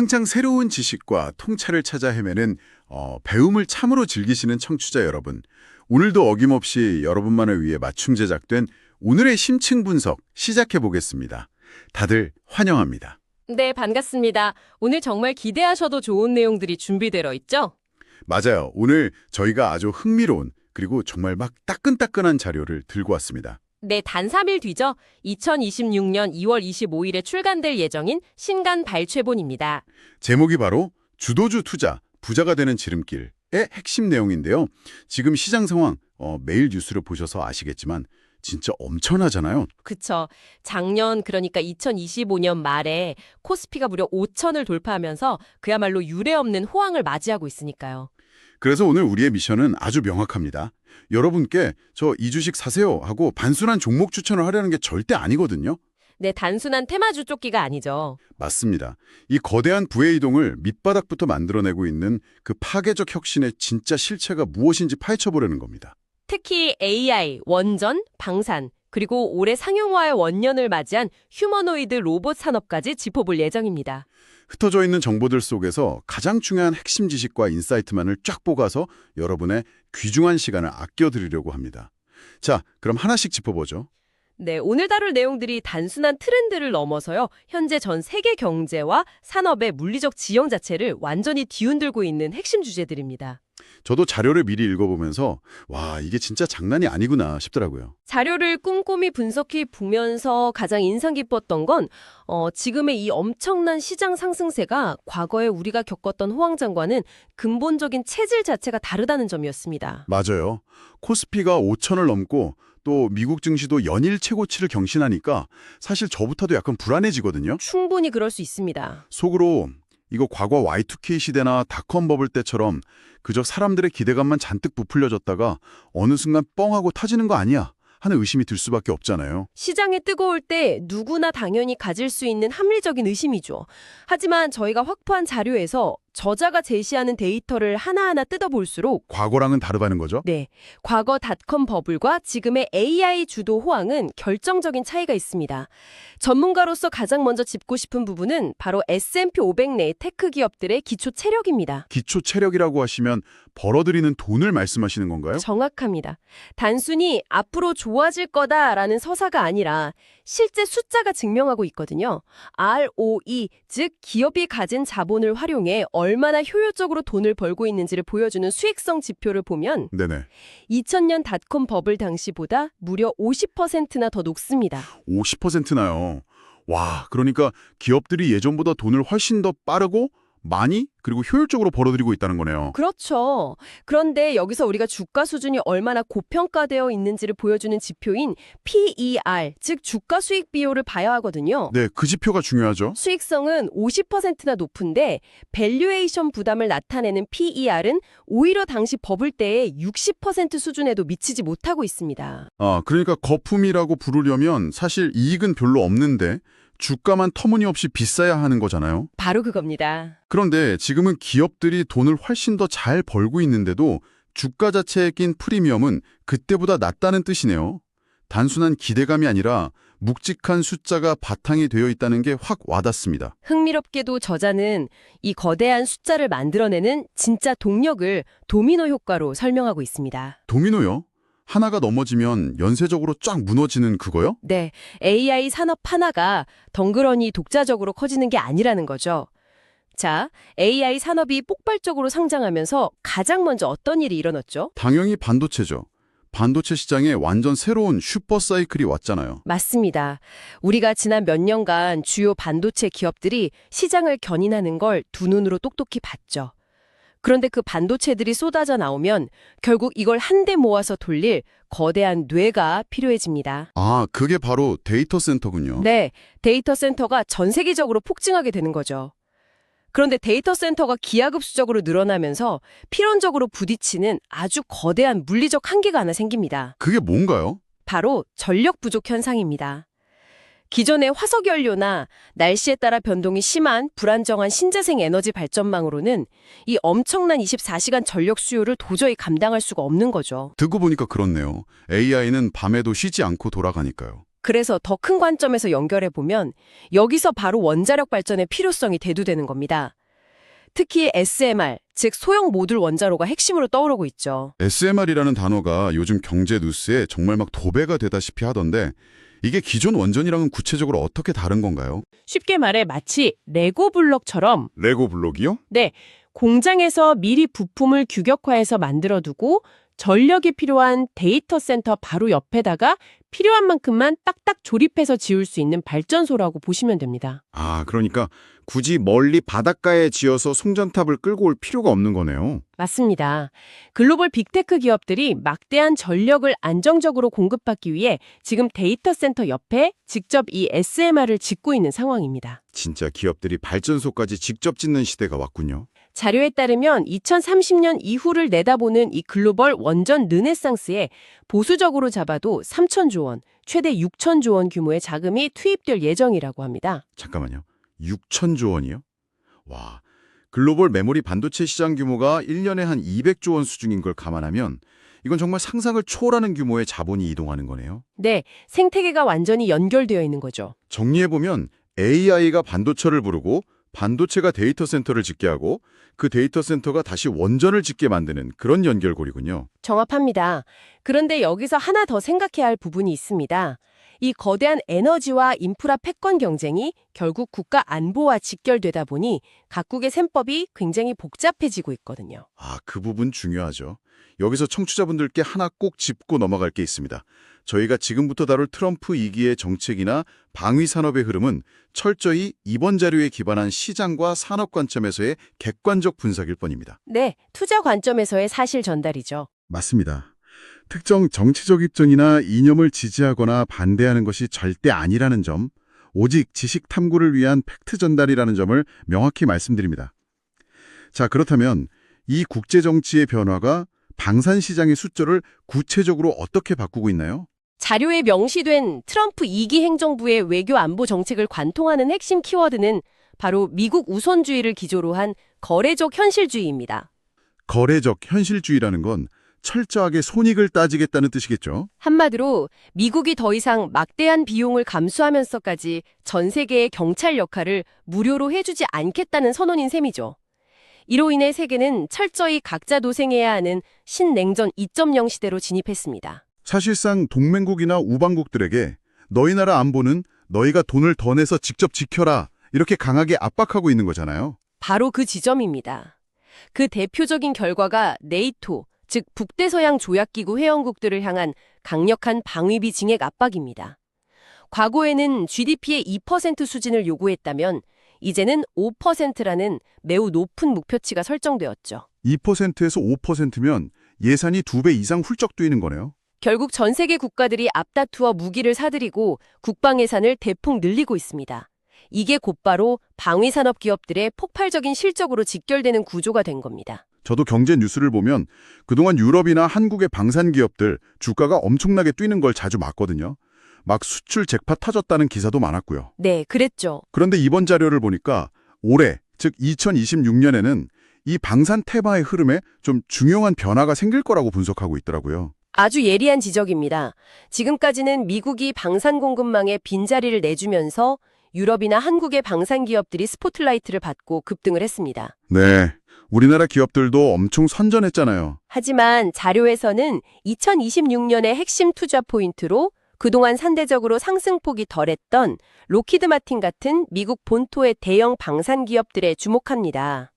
항상 새로운 지식과 통찰을 찾아 헤매는 배움을 참으로 즐기시는 청취자 여러분. 오늘도 어김없이 여러분만을 위해 맞춤 제작된 오늘의 심층 분석 시작해 보겠습니다. 다들 환영합니다. 네, 반갑습니다. 오늘 정말 기대하셔도 좋은 내용들이 준비되어 있죠? 맞아요. 오늘 저희가 아주 흥미로운 그리고 정말 막 따끈따끈한 자료를 들고 왔습니다. 네, 단 3일 뒤죠. 2026년 2월 25일에 출간될 예정인 신간 발췌본입니다. 제목이 바로 주도주 투자, 부자가 되는 지름길의 핵심 내용인데요. 지금 시장 상황 매일 뉴스를 보셔서 아시겠지만 진짜 엄청나잖아요. 그쵸. 작년 그러니까 2025년 말에 코스피가 무려 5천을 돌파하면서 그야말로 유례없는 호황을 맞이하고 있으니까요. 그래서 오늘 우리의 미션은 아주 명확합니다. 여러분께 저 이 주식 사세요 하고 단순한 종목 추천을 하려는 게 절대 아니거든요. 네, 단순한 테마주 쫓기가 아니죠. 맞습니다. 이 거대한 부의 이동을 밑바닥부터 만들어내고 있는 그 파괴적 혁신의 진짜 실체가 무엇인지 파헤쳐보려는 겁니다. 특히 AI, 원전, 방산, 그리고 올해 상용화의 원년을 맞이한 휴머노이드 로봇 산업까지 짚어볼 예정입니다. 흩어져 있는 정보들 속에서 가장 중요한 핵심 지식과 인사이트만을 쫙 뽑아서 여러분의 귀중한 시간을 아껴드리려고 합니다. 자, 그럼 하나씩 짚어보죠. 네, 오늘 다룰 내용들이 단순한 트렌드를 넘어서요. 현재 전 세계 경제와 산업의 물리적 지형 자체를 완전히 뒤흔들고 있는 핵심 주제들입니다. 저도 자료를 미리 읽어보면서 와, 이게 진짜 장난이 아니구나 싶더라고요. 자료를 꼼꼼히 분석해 보면서 가장 인상 깊었던 건 지금의 이 엄청난 시장 상승세가 과거에 우리가 겪었던 호황장과는 근본적인 체질 자체가 다르다는 점이었습니다. 맞아요. 코스피가 5천을 넘고 또 미국 증시도 연일 최고치를 경신하니까 사실 저부터도 약간 불안해지거든요. 충분히 그럴 수 있습니다. 속으로 이거 과거 Y2K 시대나 닷컴 버블 때처럼 그저 사람들의 기대감만 잔뜩 부풀려졌다가 어느 순간 뻥 하고 터지는 거 아니야 하는 의심이 들 수밖에 없잖아요. 시장이 뜨거울 때 누구나 당연히 가질 수 있는 합리적인 의심이죠. 하지만 저희가 확보한 자료에서 저자가 제시하는 데이터를 하나하나 뜯어볼수록 과거랑은 다르다는 거죠? 네, 과거 닷컴 버블과 지금의 AI 주도 호황은 결정적인 차이가 있습니다. 전문가로서 가장 먼저 짚고 싶은 부분은 바로 S&P 500 내 테크 기업들의 기초 체력입니다. 기초 체력이라고 하시면 벌어들이는 돈을 말씀하시는 건가요? 정확합니다. 단순히 앞으로 좋아질 거다라는 서사가 아니라 실제 숫자가 증명하고 있거든요. ROE, 즉 기업이 가진 자본을 활용해 얼마나 효율적으로 돈을 벌고 있는지를 보여주는 수익성 지표를 보면 네네. 2000년 닷컴 버블 당시보다 무려 50%나 더 높습니다. 50%나요. 와, 그러니까 기업들이 예전보다 돈을 훨씬 더 빠르고 많이 그리고 효율적으로 벌어들이고 있다는 거네요. 그렇죠. 그런데 여기서 우리가 주가 수준이 얼마나 고평가되어 있는지를 보여주는 지표인 PER, 즉 주가 수익 비율을 봐야 하거든요. 네, 그 지표가 중요하죠. 수익성은 50%나 높은데 밸류에이션 부담을 나타내는 PER은 오히려 당시 버블 때의 60% 수준에도 미치지 못하고 있습니다. 아, 그러니까 거품이라고 부르려면 사실 이익은 별로 없는데 주가만 터무니없이 비싸야 하는 거잖아요. 바로 그겁니다. 그런데 지금은 기업들이 돈을 훨씬 더 잘 벌고 있는데도 주가 자체에 낀 프리미엄은 그때보다 낮다는 뜻이네요. 단순한 기대감이 아니라 묵직한 숫자가 바탕이 되어 있다는 게 확 와닿습니다. 흥미롭게도 저자는 이 거대한 숫자를 만들어내는 진짜 동력을 도미노 효과로 설명하고 있습니다. 도미노요? 하나가 넘어지면 연쇄적으로 쫙 무너지는 그거요? 네, AI 산업 하나가 덩그러니 독자적으로 커지는 게 아니라는 거죠. 자, AI 산업이 폭발적으로 상장하면서 가장 먼저 어떤 일이 일어났죠? 당연히 반도체죠. 반도체 시장에 완전 새로운 슈퍼 사이클이 왔잖아요. 맞습니다. 우리가 지난 몇 년간 주요 반도체 기업들이 시장을 견인하는 걸 두 눈으로 똑똑히 봤죠. 그런데 그 반도체들이 쏟아져 나오면 결국 이걸 한데 모아서 돌릴 거대한 뇌가 필요해집니다. 아, 그게 바로 데이터 센터군요. 네, 데이터 센터가 전 세계적으로 폭증하게 되는 거죠. 그런데 데이터 센터가 기하급수적으로 늘어나면서 필연적으로 부딪히는 아주 거대한 물리적 한계가 하나 생깁니다. 그게 뭔가요? 바로 전력 부족 현상입니다. 기존의 화석연료나 날씨에 따라 변동이 심한 불안정한 신재생 에너지 발전망으로는 이 엄청난 24시간 전력 수요를 도저히 감당할 수가 없는 거죠. 듣고 보니까 그렇네요. AI는 밤에도 쉬지 않고 돌아가니까요. 그래서 더 큰 관점에서 연결해 보면 여기서 바로 원자력 발전의 필요성이 대두되는 겁니다. 특히 SMR, 즉 소형 모듈 원자로가 핵심으로 떠오르고 있죠. SMR이라는 단어가 요즘 경제 뉴스에 정말 막 도배가 되다시피 하던데 이게 기존 원전이랑은 구체적으로 어떻게 다른 건가요? 쉽게 말해 마치 레고 블록처럼 레고 블록이요? 네, 공장에서 미리 부품을 규격화해서 만들어두고 전력이 필요한 데이터 센터 바로 옆에다가 필요한 만큼만 딱딱 조립해서 지을 수 있는 발전소라고 보시면 됩니다. 아, 그러니까 굳이 멀리 바닷가에 지어서 송전탑을 끌고 올 필요가 없는 거네요. 맞습니다. 글로벌 빅테크 기업들이 막대한 전력을 안정적으로 공급받기 위해 지금 데이터 센터 옆에 직접 이 SMR을 짓고 있는 상황입니다. 진짜 기업들이 발전소까지 직접 짓는 시대가 왔군요. 자료에 따르면 2030년 이후를 내다보는 이 글로벌 원전 르네상스에 보수적으로 잡아도 3천조 원, 최대 6천조 원 규모의 자금이 투입될 예정이라고 합니다. 잠깐만요. 6천조 원이요? 와, 글로벌 메모리 반도체 시장 규모가 1년에 한 200조 원 수준인 걸 감안하면 이건 정말 상상을 초월하는 규모의 자본이 이동하는 거네요. 네, 생태계가 완전히 연결되어 있는 거죠. 정리해보면 AI가 반도체를 부르고 반도체가 데이터 센터를 짓게 하고 그 데이터 센터가 다시 원전을 짓게 만드는 그런 연결고리군요. 정확합니다. 그런데 여기서 하나 더 생각해야 할 부분이 있습니다. 이 거대한 에너지와 인프라 패권 경쟁이 결국 국가 안보와 직결되다 보니 각국의 셈법이 굉장히 복잡해지고 있거든요. 아, 그 부분 중요하죠. 여기서 청취자분들께 하나 꼭 짚고 넘어갈 게 있습니다. 저희가 지금부터 다룰 트럼프 2기의 정책이나 방위 산업의 흐름은 철저히 이번 자료에 기반한 시장과 산업 관점에서의 객관적 분석일 뿐입니다. 네, 투자 관점에서의 사실 전달이죠. 맞습니다. 특정 정치적 입장이나 이념을 지지하거나 반대하는 것이 절대 아니라는 점, 오직 지식 탐구를 위한 팩트 전달이라는 점을 명확히 말씀드립니다. 자, 그렇다면 이 국제 정치의 변화가 방산 시장의 수조를 구체적으로 어떻게 바꾸고 있나요? 자료에 명시된 트럼프 2기 행정부의 외교 안보 정책을 관통하는 핵심 키워드는 바로 미국 우선주의를 기조로 한 거래적 현실주의입니다. 거래적 현실주의라는 건 철저하게 손익을 따지겠다는 뜻이겠죠. 한마디로 미국이 더 이상 막대한 비용을 감수하면서까지 전 세계의 경찰 역할을 무료로 해주지 않겠다는 선언인 셈이죠. 이로 인해 세계는 철저히 각자 도생해야 하는 신냉전 2.0 시대로 진입했습니다. 사실상 동맹국이나 우방국들에게 너희 나라 안보는 너희가 돈을 더 내서 직접 지켜라 이렇게 강하게 압박하고 있는 거잖아요. 바로 그 지점입니다. 그 대표적인 결과가 네이토, 즉 북대서양 조약기구 회원국들을 향한 강력한 방위비 증액 압박입니다. 과거에는 GDP의 2% 수준을 요구했다면 이제는 5%라는 매우 높은 목표치가 설정되었죠. 2%에서 5%면 예산이 2배 이상 훌쩍 뛰는 거네요. 결국 전 세계 국가들이 앞다투어 무기를 사들이고 국방 예산을 대폭 늘리고 있습니다. 이게 곧바로 방위산업 기업들의 폭발적인 실적으로 직결되는 구조가 된 겁니다. 저도 경제 뉴스를 보면 그동안 유럽이나 한국의 방산 기업들 주가가 엄청나게 뛰는 걸 자주 봤거든요. 막 수출 잭팟 터졌다는 기사도 많았고요. 네, 그랬죠. 그런데 이번 자료를 보니까 올해, 즉 2026년에는 이 방산 테마의 흐름에 좀 중요한 변화가 생길 거라고 분석하고 있더라고요. 아주 예리한 지적입니다. 지금까지는 미국이 방산 공급망에 빈자리를 내주면서 유럽이나 한국의 방산 기업들이 스포트라이트를 받고 급등을 했습니다. 네, 우리나라 기업들도 엄청 선전했잖아요. 하지만 자료에서는 2026년의 핵심 투자 포인트로 그동안 상대적으로 상승폭이 덜했던 로키드 마틴 같은 미국 본토의 대형 방산 기업들에 주목합니다.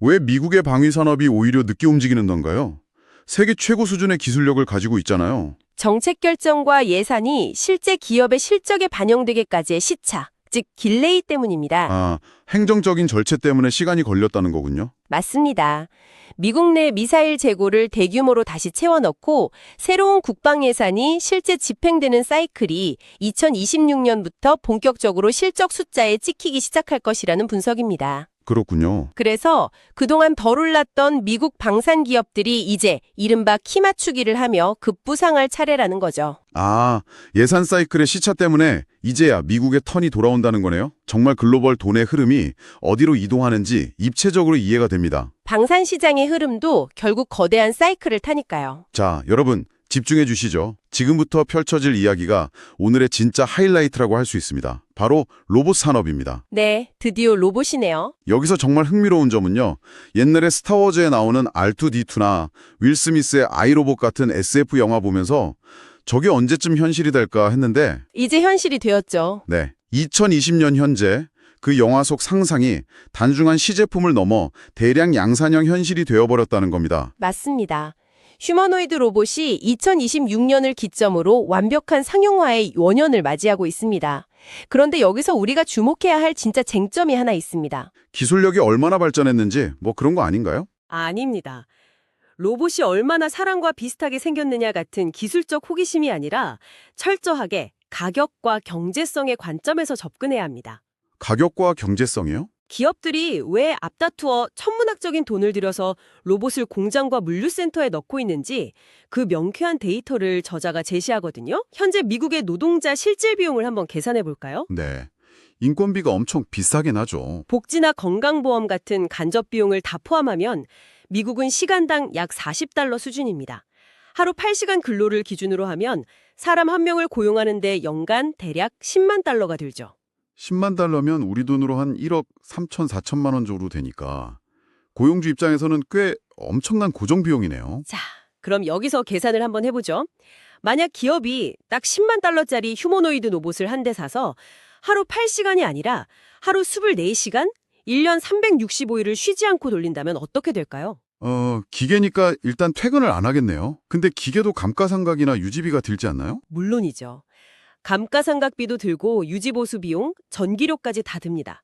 왜 미국의 방위 산업이 오히려 늦게 움직이는 건가요? 세계 최고 수준의 기술력을 가지고 있잖아요. 정책 결정과 예산이 실제 기업의 실적에 반영되기까지의 시차, 즉 딜레이 때문입니다. 아, 행정적인 절차 때문에 시간이 걸렸다는 거군요. 맞습니다. 미국 내 미사일 재고를 대규모로 다시 채워넣고 새로운 국방 예산이 실제 집행되는 사이클이 2026년부터 본격적으로 실적 숫자에 찍히기 시작할 것이라는 분석입니다. 그렇군요. 그래서 그동안 덜 올랐던 미국 방산 기업들이 이제 이른바 키 맞추기를 하며 급부상할 차례라는 거죠. 아, 예산 사이클의 시차 때문에 이제야 미국의 턴이 돌아온다는 거네요. 정말 글로벌 돈의 흐름이 어디로 이동하는지 입체적으로 이해가 됩니다. 방산 시장의 흐름도 결국 거대한 사이클을 타니까요. 자, 여러분, 집중해 주시죠. 지금부터 펼쳐질 이야기가 오늘의 진짜 하이라이트라고 할 수 있습니다. 바로 로봇 산업입니다. 네, 드디어 로봇이네요. 여기서 정말 흥미로운 점은요. 옛날에 스타워즈에 나오는 R2D2나 윌 스미스의 아이로봇 같은 SF 영화 보면서 저게 언제쯤 현실이 될까 했는데 이제 현실이 되었죠. 네, 2020년 현재 그 영화 속 상상이 단순한 시제품을 넘어 대량 양산형 현실이 되어버렸다는 겁니다. 맞습니다. 휴머노이드 로봇이 2026년을 기점으로 완벽한 상용화의 원년을 맞이하고 있습니다. 그런데 여기서 우리가 주목해야 할 진짜 쟁점이 하나 있습니다. 기술력이 얼마나 발전했는지 뭐 그런 거 아닌가요? 아닙니다. 로봇이 얼마나 사람과 비슷하게 생겼느냐 같은 기술적 호기심이 아니라 철저하게 가격과 경제성의 관점에서 접근해야 합니다. 가격과 경제성이요? 기업들이 왜 앞다투어 천문학적인 돈을 들여서 로봇을 공장과 물류센터에 넣고 있는지 그 명쾌한 데이터를 저자가 제시하거든요. 현재 미국의 노동자 실질 비용을 한번 계산해 볼까요? 네. 인건비가 엄청 비싸긴 하죠. 복지나 건강보험 같은 간접 비용을 다 포함하면 미국은 시간당 약 40달러 수준입니다. 하루 8시간 근로를 기준으로 하면 사람 한 명을 고용하는 데 연간 대략 10만 달러가 들죠. 10만 달러면 우리 돈으로 한 1억 3천 4천만 원 정도 되니까 고용주 입장에서는 꽤 엄청난 고정 비용이네요. 자, 그럼 여기서 계산을 한번 해보죠. 만약 기업이 딱 10만 달러짜리 휴머노이드 로봇을 한 대 사서 하루 8시간이 아니라 하루 24시간, 1년 365일을 쉬지 않고 돌린다면 어떻게 될까요? 기계니까 일단 퇴근을 안 하겠네요. 근데 기계도 감가상각이나 유지비가 들지 않나요? 물론이죠. 감가상각비도 들고 유지보수 비용, 전기료까지 다 듭니다.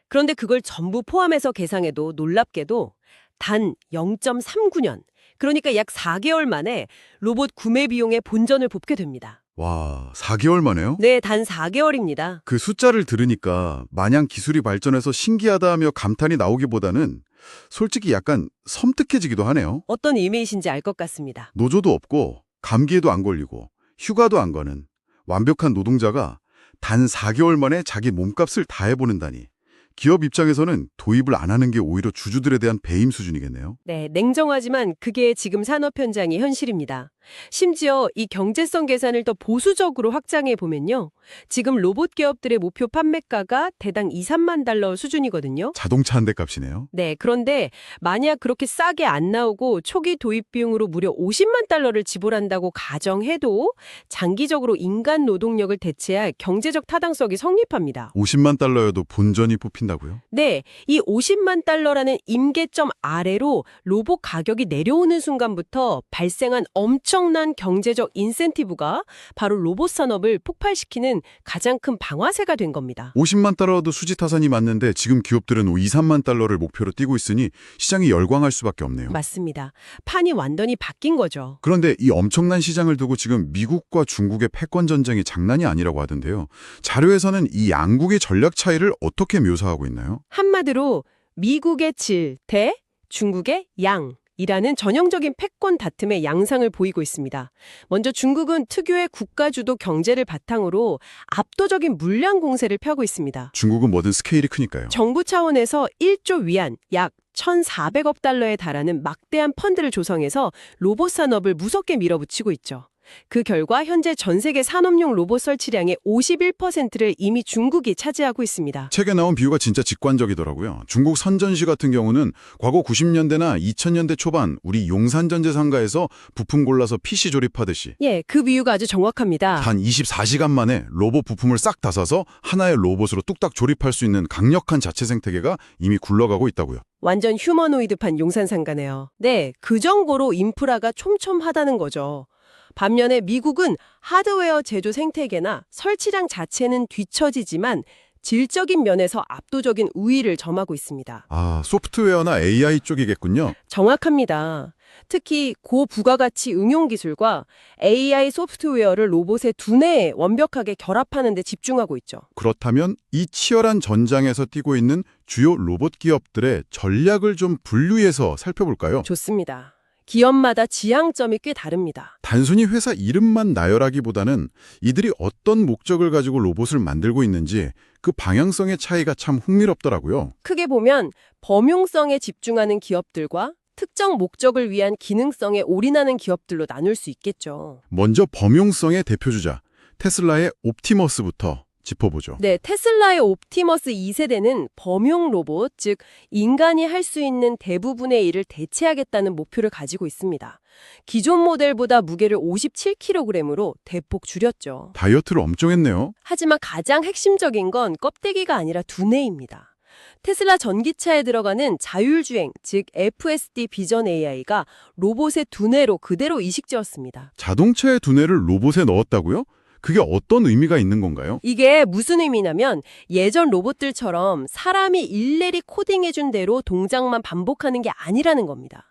그런데 그걸 전부 포함해서 계상해도 놀랍게도 단 0.39년, 그러니까 약 4개월 만에 로봇 구매 비용의 본전을 봅게 됩니다. 와, 4개월 만에요? 네, 단 4개월입니다. 그 숫자를 들으니까 마냥 기술이 발전해서 신기하다 하며 감탄이 나오기보다는 솔직히 약간 섬뜩해지기도 하네요. 어떤 의미이신지 알 것 같습니다. 노조도 없고 감기에도 안 걸리고 휴가도 안 가는 완벽한 노동자가 단 4개월 만에 자기 몸값을 다 해보는다니. 기업 입장에서는 도입을 안 하는 게 오히려 주주들에 대한 배임 수준이겠네요. 네, 냉정하지만 그게 지금 산업 현장의 현실입니다. 심지어 이 경제성 계산을 더 보수적으로 확장해 보면요. 지금 로봇 기업들의 목표 판매가가 대당 2, 3만 달러 수준이거든요. 자동차 한 대 값이네요. 네, 그런데 만약 그렇게 싸게 안 나오고 초기 도입 비용으로 무려 50만 달러를 지불한다고 가정해도 장기적으로 인간 노동력을 대체할 경제적 타당성이 성립합니다. 50만 달러여도 본전이 뽑힌다고요? 네, 이 50만 달러라는 임계점 아래로 로봇 가격이 내려오는 순간부터 발생한 엄청난 경제적 인센티브가 바로 로봇 산업을 폭발시키는 가장 큰 방아쇠가 된 겁니다. 50만 달러도 수지타산이 맞는데 지금 기업들은 2, 3만 달러를 목표로 뛰고 있으니 시장이 열광할 수밖에 없네요. 맞습니다. 판이 완전히 바뀐 거죠. 그런데 이 엄청난 시장을 두고 지금 미국과 중국의 패권 전쟁이 장난이 아니라고 하던데요. 자료에서는 이 양국의 전략 차이를 어떻게 묘사하고 있나요? 한마디로 미국의 질 대 중국의 양. 이라는 전형적인 패권 다툼의 양상을 보이고 있습니다. 먼저 중국은 특유의 국가주도 경제를 바탕으로 압도적인 물량 공세를 펴고 있습니다. 중국은 뭐든 스케일이 크니까요. 정부 차원에서 1조 위안, 약 1,400억 달러에 달하는 막대한 펀드를 조성해서 로봇 산업을 무섭게 밀어붙이고 있죠. 그 결과 현재 전 세계 산업용 로봇 설치량의 51%를 이미 중국이 차지하고 있습니다. 책에 나온 비유가 진짜 직관적이더라고요. 중국 선전시 같은 경우는 과거 90년대나 2000년대 초반 우리 용산전제 상가에서 부품 골라서 PC 조립하듯이 예, 그 비유가 아주 정확합니다. 한 24시간 만에 로봇 부품을 싹 다 사서 하나의 로봇으로 뚝딱 조립할 수 있는 강력한 자체 생태계가 이미 굴러가고 있다고요. 완전 휴머노이드판 용산상가네요. 네, 그 정도로 인프라가 촘촘하다는 거죠. 반면에 미국은 하드웨어 제조 생태계나 설치량 자체는 뒤처지지만 질적인 면에서 압도적인 우위를 점하고 있습니다. 아, 소프트웨어나 AI 쪽이겠군요. 정확합니다. 특히 고부가가치 응용 기술과 AI 소프트웨어를 로봇의 두뇌에 완벽하게 결합하는 데 집중하고 있죠. 그렇다면 이 치열한 전장에서 뛰고 있는 주요 로봇 기업들의 전략을 좀 분류해서 살펴볼까요? 좋습니다. 기업마다 지향점이 꽤 다릅니다. 단순히 회사 이름만 나열하기보다는 이들이 어떤 목적을 가지고 로봇을 만들고 있는지 그 방향성의 차이가 참 흥미롭더라고요. 크게 보면 범용성에 집중하는 기업들과 특정 목적을 위한 기능성에 올인하는 기업들로 나눌 수 있겠죠. 먼저 범용성의 대표주자 테슬라의 옵티머스부터 짚어보죠. 네, 테슬라의 옵티머스 2세대는 범용 로봇, 즉 인간이 할 수 있는 대부분의 일을 대체하겠다는 목표를 가지고 있습니다. 기존 모델보다 무게를 57kg으로 대폭 줄였죠. 다이어트를 엄청 했네요. 하지만 가장 핵심적인 건 껍데기가 아니라 두뇌입니다. 테슬라 전기차에 들어가는 자율주행, 즉 FSD 비전 AI가 로봇의 두뇌로 그대로 이식되었습니다. 자동차의 두뇌를 로봇에 넣었다고요? 그게 어떤 의미가 있는 건가요? 이게 무슨 의미냐면 예전 로봇들처럼 사람이 일일이 코딩해준 대로 동작만 반복하는 게 아니라는 겁니다.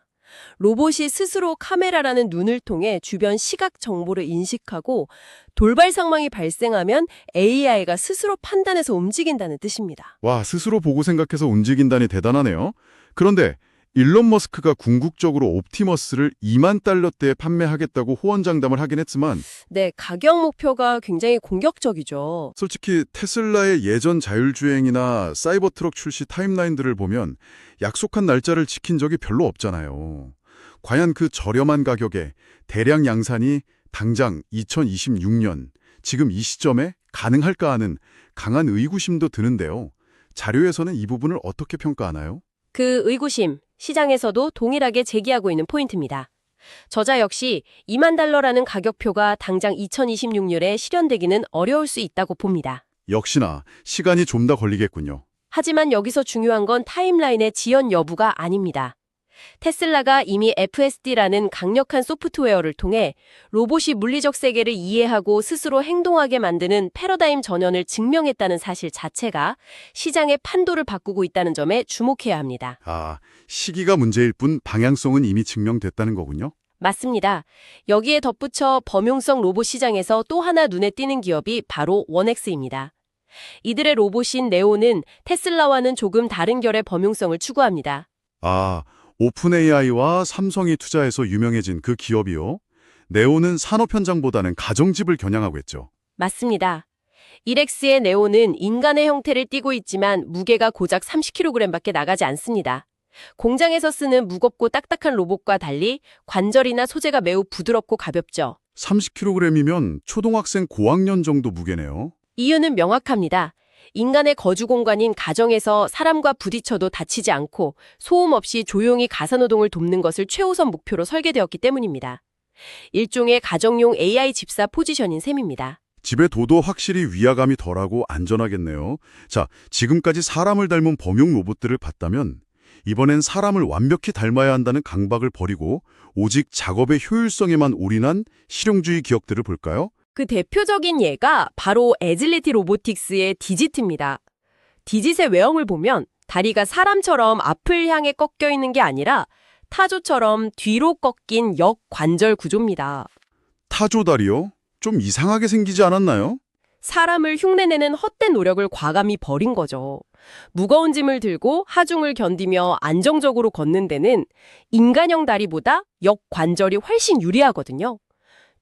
로봇이 스스로 카메라라는 눈을 통해 주변 시각 정보를 인식하고 돌발 상황이 발생하면 AI가 스스로 판단해서 움직인다는 뜻입니다. 와, 스스로 보고 생각해서 움직인다니 대단하네요. 그런데 일론 머스크가 궁극적으로 옵티머스를 2만 달러대에 판매하겠다고 호언장담을 하긴 했지만 네, 가격 목표가 굉장히 공격적이죠. 솔직히 테슬라의 예전 자율주행이나 사이버트럭 출시 타임라인들을 보면 약속한 날짜를 지킨 적이 별로 없잖아요. 과연 그 저렴한 가격에 대량 양산이 당장 2026년 지금 이 시점에 가능할까 하는 강한 의구심도 드는데요. 자료에서는 이 부분을 어떻게 평가하나요? 그 의구심, 시장에서도 동일하게 제기하고 있는 포인트입니다. 저자 역시 2만 달러라는 가격표가 당장 2026년에 실현되기는 어려울 수 있다고 봅니다. 역시나 시간이 좀 더 걸리겠군요. 하지만 여기서 중요한 건 타임라인의 지연 여부가 아닙니다. 테슬라가 이미 FSD라는 강력한 소프트웨어를 통해 로봇이 물리적 세계를 이해하고 스스로 행동하게 만드는 패러다임 전환을 증명했다는 사실 자체가 시장의 판도를 바꾸고 있다는 점에 주목해야 합니다. 아, 시기가 문제일 뿐 방향성은 이미 증명됐다는 거군요. 맞습니다. 여기에 덧붙여 범용성 로봇 시장에서 또 하나 눈에 띄는 기업이 바로 원엑스입니다. 이들의 로봇인 네오는 테슬라와는 조금 다른 결의 범용성을 추구합니다. 아, 오픈 AI와 삼성이 투자해서 유명해진 그 기업이요. 네오는 산업 현장보다는 가정집을 겨냥하고 있죠. 맞습니다. 1X의 네오는 인간의 형태를 띠고 있지만 무게가 고작 30kg밖에 나가지 않습니다. 공장에서 쓰는 무겁고 딱딱한 로봇과 달리 관절이나 소재가 매우 부드럽고 가볍죠. 30kg이면 초등학생 고학년 정도 무게네요. 이유는 명확합니다. 인간의 거주 공간인 가정에서 사람과 부딪혀도 다치지 않고 소음 없이 조용히 가사노동을 돕는 것을 최우선 목표로 설계되었기 때문입니다. 일종의 가정용 AI 집사 포지션인 셈입니다. 집에 둬도 확실히 위화감이 덜하고 안전하겠네요. 자, 지금까지 사람을 닮은 범용 로봇들을 봤다면 이번엔 사람을 완벽히 닮아야 한다는 강박을 버리고 오직 작업의 효율성에만 올인한 실용주의 기업들을 볼까요? 그 대표적인 예가 바로 애질리티 로보틱스의 디짓입니다. 디짓의 외형을 보면 다리가 사람처럼 앞을 향해 꺾여 있는 게 아니라 타조처럼 뒤로 꺾인 역관절 구조입니다. 타조다리요? 좀 이상하게 생기지 않았나요? 사람을 흉내내는 헛된 노력을 과감히 버린 거죠. 무거운 짐을 들고 하중을 견디며 안정적으로 걷는 데는 인간형 다리보다 역관절이 훨씬 유리하거든요.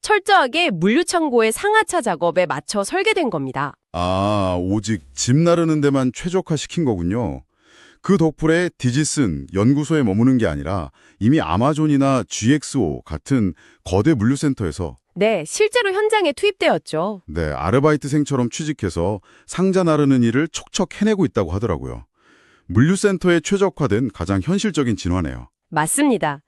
철저하게 물류창고의 상하차 작업에 맞춰 설계된 겁니다. 아, 오직 짐 나르는 데만 최적화시킨 거군요. 그 덕분에 디짓은 연구소에 머무는 게 아니라 이미 아마존이나 GXO 같은 거대 물류센터에서 네, 실제로 현장에 투입되었죠. 아르바이트생처럼 취직해서 상자 나르는 일을 척척 해내고 있다고 하더라고요. 물류센터에 최적화된 가장 현실적인 진화네요. 맞습니다.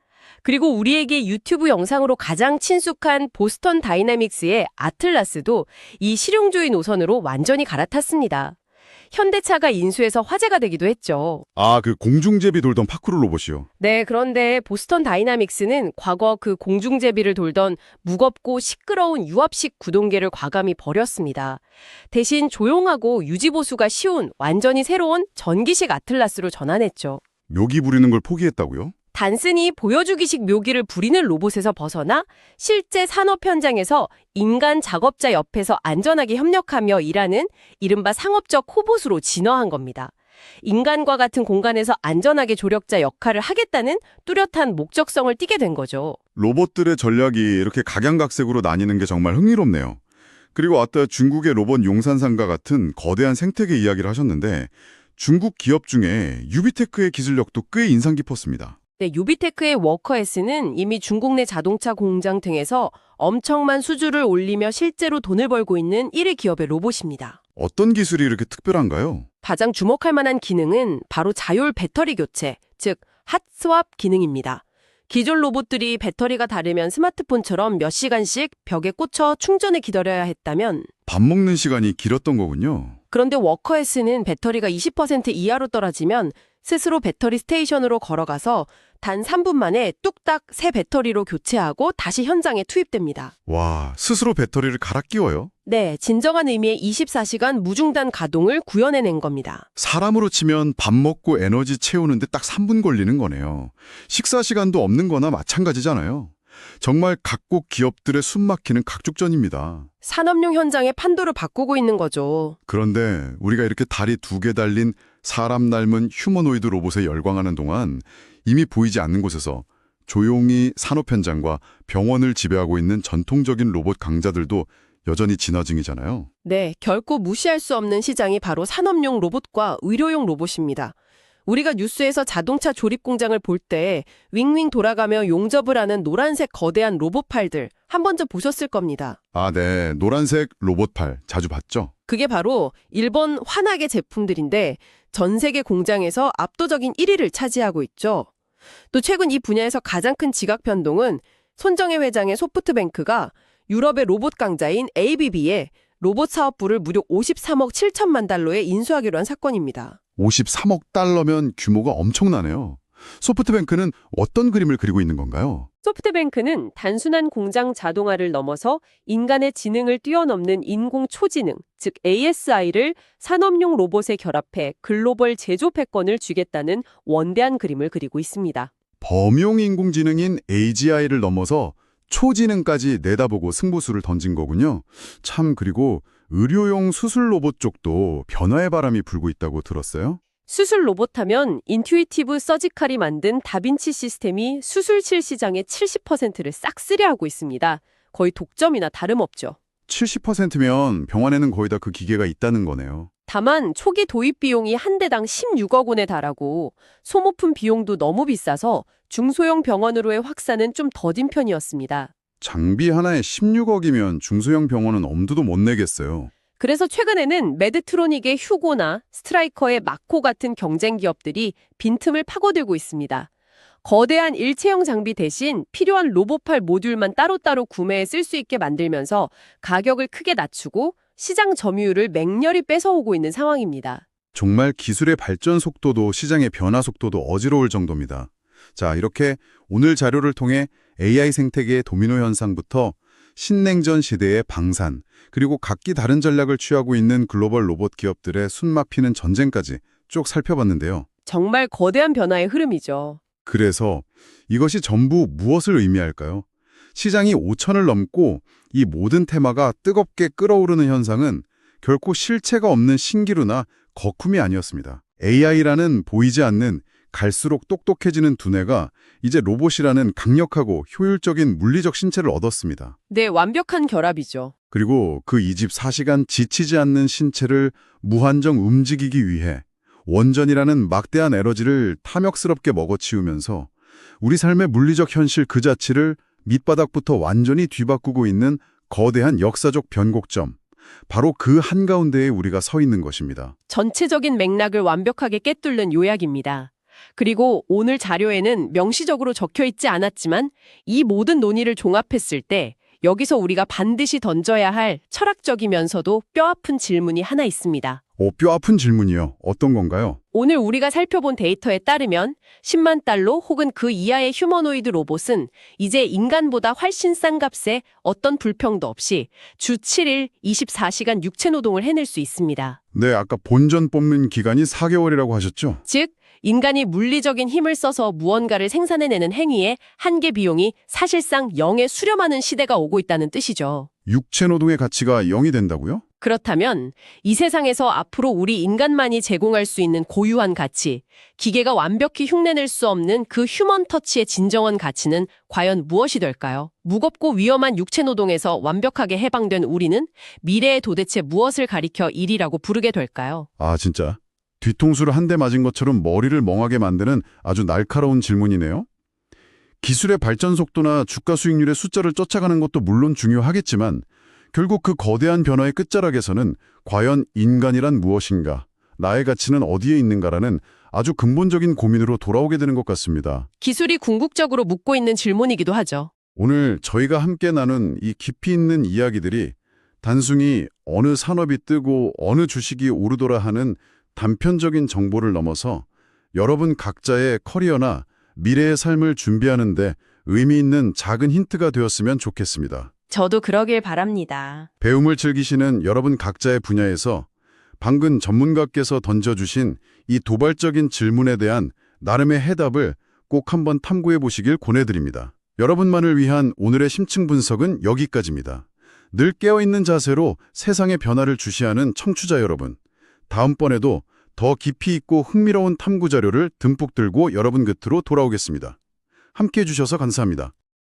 그리고 우리에게 유튜브 영상으로 가장 친숙한 보스턴 다이나믹스의 아틀라스도 이 실용주의 노선으로 완전히 갈아탔습니다. 현대차가 인수해서 화제가 되기도 했죠. 아, 그 공중제비 돌던 파쿠르 로봇이요. 네, 그런데 보스턴 다이나믹스는 과거 그 공중제비를 돌던 무겁고 시끄러운 유압식 구동계를 과감히 버렸습니다. 대신 조용하고 유지보수가 쉬운 완전히 새로운 전기식 아틀라스로 전환했죠. 묘기 부리는 걸 포기했다고요? 단순히 보여주기식 묘기를 부리는 로봇에서 벗어나 실제 산업 현장에서 인간 작업자 옆에서 안전하게 협력하며 일하는 이른바 상업적 코봇으로 진화한 겁니다. 인간과 같은 공간에서 안전하게 조력자 역할을 하겠다는 뚜렷한 목적성을 띠게 된 거죠. 로봇들의 전략이 이렇게 각양각색으로 나뉘는 게 정말 흥미롭네요. 그리고 아까 중국의 로봇 용산상과 같은 거대한 생태계 이야기를 하셨는데 중국 기업 중에 유비테크의 기술력도 꽤 인상 깊었습니다. 네, 유비테크의 워커S는 이미 중국 내 자동차 공장 등에서 엄청난 수주를 올리며 실제로 돈을 벌고 있는 1위 기업의 로봇입니다. 어떤 기술이 이렇게 특별한가요? 가장 주목할 만한 기능은 바로 자율 배터리 교체, 즉 핫스왑 기능입니다. 기존 로봇들이 배터리가 닳으면 스마트폰처럼 몇 시간씩 벽에 꽂혀 충전을 기다려야 했다면 밥 먹는 시간이 길었던 거군요. 그런데 워커S는 배터리가 20% 이하로 떨어지면 스스로 배터리 스테이션으로 걸어가서 단 3분 만에 뚝딱 새 배터리로 교체하고 다시 현장에 투입됩니다. 와, 스스로 배터리를 갈아 끼워요? 네, 진정한 의미의 24시간 무중단 가동을 구현해낸 겁니다. 사람으로 치면 밥 먹고 에너지 채우는데 딱 3분 걸리는 거네요. 식사 시간도 없는 거나 마찬가지잖아요. 정말 각국 기업들의 숨막히는 각축전입니다. 산업용 현장의 판도를 바꾸고 있는 거죠. 그런데 우리가 이렇게 다리 2개 달린 사람 닮은 휴머노이드 로봇에 열광하는 동안 이미 보이지 않는 곳에서 조용히 산업 현장과 병원을 지배하고 있는 전통적인 로봇 강자들도 여전히 진화 중이잖아요. 네, 결코 무시할 수 없는 시장이 바로 산업용 로봇과 의료용 로봇입니다. 우리가 뉴스에서 자동차 조립 공장을 볼 때 윙윙 돌아가며 용접을 하는 노란색 거대한 로봇팔들 한 번쯤 보셨을 겁니다. 아, 네. 노란색 로봇팔 자주 봤죠? 그게 바로 일본 환하게 제품들인데 전 세계 공장에서 압도적인 1위를 차지하고 있죠. 또 최근 이 분야에서 가장 큰 지각 변동은 손정혜 회장의 소프트뱅크가 유럽의 로봇 강자인 ABB에 로봇 사업부를 무려 53억 7천만 달러에 인수하기로 한 사건입니다. 53억 달러면 규모가 엄청나네요. 소프트뱅크는 어떤 그림을 그리고 있는 건가요? 소프트뱅크는 단순한 공장 자동화를 넘어서 인간의 지능을 뛰어넘는 인공 초지능, 즉 ASI를 산업용 로봇에 결합해 글로벌 제조 패권을 쥐겠다는 원대한 그림을 그리고 있습니다. 범용 인공지능인 AGI를 넘어서 초지능까지 내다보고 승부수를 던진 거군요. 참, 그리고 의료용 수술 로봇 쪽도 변화의 바람이 불고 있다고 들었어요? 수술 로봇 하면 인투이티브 서지칼이 만든 다빈치 시스템이 수술실 시장의 70%를 싹쓸이하고 있습니다. 거의 독점이나 다름없죠. 70%면 병원에는 거의 다 그 기계가 있다는 거네요. 다만 초기 도입 비용이 한 대당 16억 원에 달하고 소모품 비용도 너무 비싸서 중소형 병원으로의 확산은 좀 더딘 편이었습니다. 장비 하나에 16억이면 중소형 병원은 엄두도 못 내겠어요. 그래서 최근에는 메드트로닉의 휴고나 스트라이커의 마코 같은 경쟁 기업들이 빈틈을 파고들고 있습니다. 거대한 일체형 장비 대신 필요한 로봇팔 모듈만 따로따로 구매해 쓸 수 있게 만들면서 가격을 크게 낮추고 시장 점유율을 맹렬히 뺏어오고 있는 상황입니다. 정말 기술의 발전 속도도 시장의 변화 속도도 어지러울 정도입니다. 자, 이렇게 오늘 자료를 통해 AI 생태계의 도미노 현상부터 신냉전 시대의 방산, 그리고 각기 다른 전략을 취하고 있는 글로벌 로봇 기업들의 숨막히는 전쟁까지 쭉 살펴봤는데요. 정말 거대한 변화의 흐름이죠. 그래서 이것이 전부 무엇을 의미할까요? 시장이 5천을 넘고 이 모든 테마가 뜨겁게 끓어오르는 현상은 결코 실체가 없는 신기루나 거품이 아니었습니다. AI라는 보이지 않는 갈수록 똑똑해지는 두뇌가 이제 로봇이라는 강력하고 효율적인 물리적 신체를 얻었습니다. 네, 완벽한 결합이죠. 그리고 그 24시간 지치지 않는 신체를 무한정 움직이기 위해 원전이라는 막대한 에너지를 탐욕스럽게 먹어치우면서 우리 삶의 물리적 현실 그 자체를 밑바닥부터 완전히 뒤바꾸고 있는 거대한 역사적 변곡점, 바로 그 한가운데에 우리가 서 있는 것입니다. 전체적인 맥락을 완벽하게 꿰뚫는 요약입니다. 그리고 오늘 자료에는 명시적으로 적혀 있지 않았지만 이 모든 논의를 종합했을 때 여기서 우리가 반드시 던져야 할 철학적이면서도 뼈아픈 질문이 하나 있습니다. 뼈 아픈 질문이요. 어떤 건가요? 오늘 우리가 살펴본 데이터에 따르면 10만 달러 혹은 그 이하의 휴머노이드 로봇은 이제 인간보다 훨씬 싼 값에 어떤 불평도 없이 주 7일 24시간 육체 노동을 해낼 수 있습니다. 네, 아까 본전 뽑는 기간이 4개월이라고 하셨죠? 즉, 인간이 물리적인 힘을 써서 무언가를 생산해내는 행위의 한계 비용이 사실상 0에 수렴하는 시대가 오고 있다는 뜻이죠. 육체 노동의 가치가 0이 된다고요? 그렇다면 이 세상에서 앞으로 우리 인간만이 제공할 수 있는 고유한 가치, 기계가 완벽히 흉내낼 수 없는 그 휴먼 터치의 진정한 가치는 과연 무엇이 될까요? 무겁고 위험한 육체 노동에서 완벽하게 해방된 우리는 미래에 도대체 무엇을 가리켜 일이라고 부르게 될까요? 아, 진짜? 뒤통수를 한 대 맞은 것처럼 머리를 멍하게 만드는 아주 날카로운 질문이네요. 기술의 발전 속도나 주가 수익률의 숫자를 쫓아가는 것도 물론 중요하겠지만 결국 그 거대한 변화의 끝자락에서는 과연 인간이란 무엇인가, 나의 가치는 어디에 있는가라는 아주 근본적인 고민으로 돌아오게 되는 것 같습니다. 기술이 궁극적으로 묻고 있는 질문이기도 하죠. 오늘 저희가 함께 나눈 이 깊이 있는 이야기들이 단순히 어느 산업이 뜨고 어느 주식이 오르더라 하는 단편적인 정보를 넘어서 여러분 각자의 커리어나 미래의 삶을 준비하는데 의미 있는 작은 힌트가 되었으면 좋겠습니다. 저도 그러길 바랍니다. 배움을 즐기시는 여러분 각자의 분야에서 방금 전문가께서 던져주신 이 도발적인 질문에 대한 나름의 해답을 꼭 한번 탐구해 보시길 권해드립니다. 여러분만을 위한 오늘의 심층 분석은 여기까지입니다. 늘 깨어있는 자세로 세상의 변화를 주시하는 청취자 여러분, 다음번에도 더 깊이 있고 흥미로운 탐구 자료를 듬뿍 들고 여러분 곁으로 돌아오겠습니다. 함께해 주셔서 감사합니다.